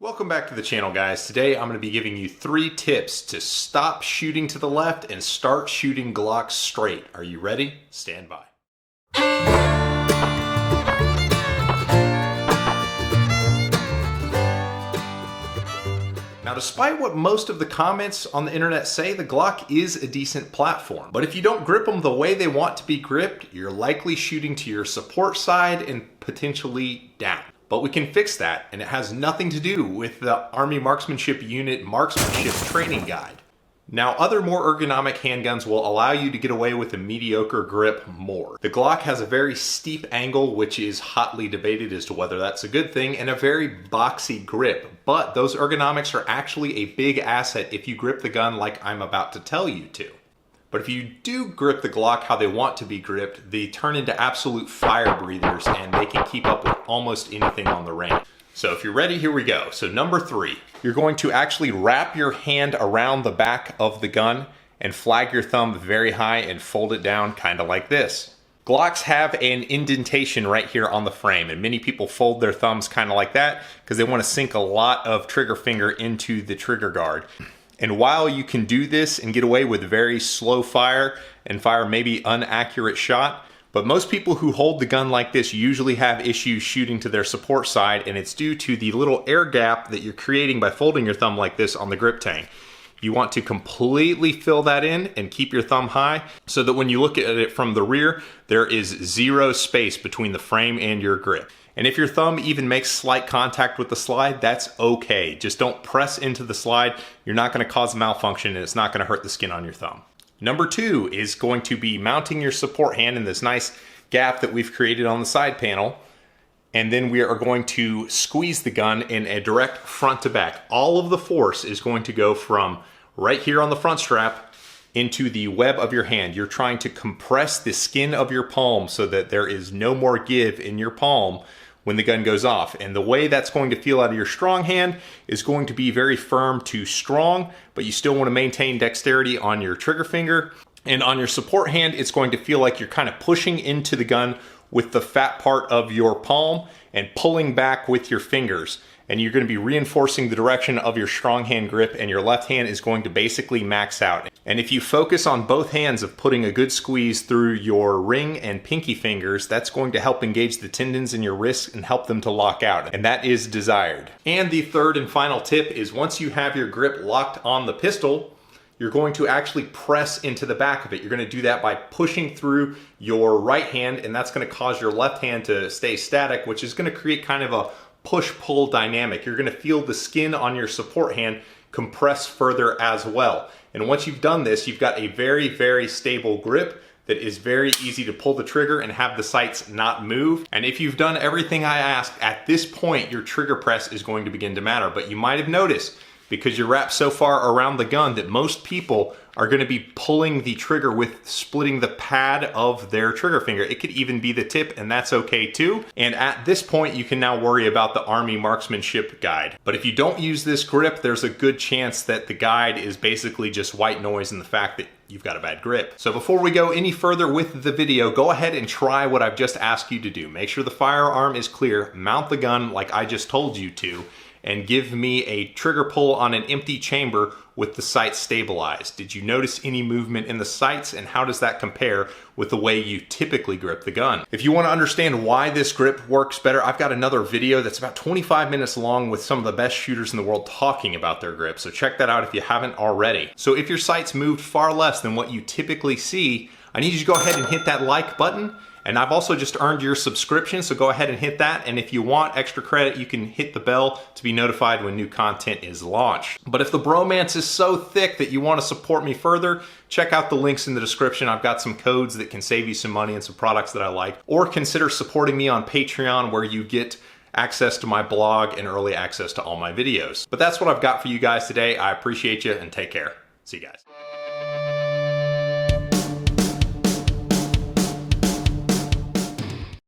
Welcome back to the channel, guys. Today I'm going to be giving you 3 tips to stop shooting to the left and start shooting Glocks straight. Are you ready? Stand by. Now, despite what most of the comments on the internet say, the Glock is a decent platform. But if you don't grip them the way they want to be gripped, you're likely shooting to your support side and potentially down. But we can fix that, and it has nothing to do with the Army Marksmanship Unit Marksmanship Training Guide. Now, other more ergonomic handguns will allow you to get away with a mediocre grip more. The Glock has a very steep angle, which is hotly debated as to whether that's a good thing, and a very boxy grip. But those ergonomics are actually a big asset if you grip the gun like I'm about to tell you to. But if you do grip the Glock how they want to be gripped, they turn into absolute fire breathers and they can keep up with almost anything on the range. So if you're ready, here we go. So number 3, you're going to actually wrap your hand around the back of the gun and flag your thumb very high and fold it down kind of like this. Glocks have an indentation right here on the frame, and many people fold their thumbs kind of like that because they want to sink a lot of trigger finger into the trigger guard. And while you can do this and get away with very slow fire and fire maybe inaccurate shot, but most people who hold the gun like this usually have issues shooting to their support side, and it's due to the little air gap that you're creating by folding your thumb like this on the grip tang. You want to completely fill that in and keep your thumb high so that when you look at it from the rear, there is zero space between the frame and your grip. And if your thumb even makes slight contact with the slide, that's okay. Just don't press into the slide. You're not going to cause malfunction and it's not going to hurt the skin on your thumb. Number 2 is going to be mounting your support hand in this nice gap that we've created on the side panel. And then we are going to squeeze the gun in a direct front to back. All of the force is going to go from right here on the front strap into the web of your hand. You're trying to compress the skin of your palm so that there is no more give in your palm when the gun goes off. And the way that's going to feel out of your strong hand is going to be very firm to strong, but you still want to maintain dexterity on your trigger finger. And on your support hand, it's going to feel like you're kind of pushing into the gun with the fat part of your palm and pulling back with your fingers. And you're going to be reinforcing the direction of your strong hand grip, and your left hand is going to basically max out. And if you focus on both hands of putting a good squeeze through your ring and pinky fingers, that's going to help engage the tendons in your wrists and help them to lock out. And that is desired. And the third and final tip is once you have your grip locked on the pistol, you're going to actually press into the back of it. You're going to do that by pushing through your right hand, and that's going to cause your left hand to stay static, which is going to create kind of a push-pull dynamic. You're going to feel the skin on your support hand compress further as well. And once you've done this, you've got a very, very stable grip that is very easy to pull the trigger and have the sights not move. And if you've done everything I asked, at this point, your trigger press is going to begin to matter. But you might have noticed, because you're wrapped so far around the gun, that most people are going to be pulling the trigger with splitting the pad of their trigger finger. It could even be the tip, and that's okay too. And at this point, you can now worry about the Army Marksmanship Guide. But if you don't use this grip, there's a good chance that the guide is basically just white noise in the fact that you've got a bad grip. So before we go any further with the video, go ahead and try what I've just asked you to do. Make sure the firearm is clear, mount the gun like I just told you to, and give me a trigger pull on an empty chamber with the sights stabilized. Did you notice any movement in the sights, and how does that compare with the way you typically grip the gun? If you want to understand why this grip works better, I've got another video that's about 25 minutes long with some of the best shooters in the world talking about their grip, so check that out if you haven't already. So if your sights moved far less than what you typically see, I need you to go ahead and hit that like button. And I've also just earned your subscription, so go ahead and hit that. And if you want extra credit, you can hit the bell to be notified when new content is launched. But if the bromance is so thick that you want to support me further, check out the links in the description. I've got some codes that can save you some money and some products that I like. Or consider supporting me on Patreon, where you get access to my blog and early access to all my videos. But that's what I've got for you guys today. I appreciate you, and take care. See you guys.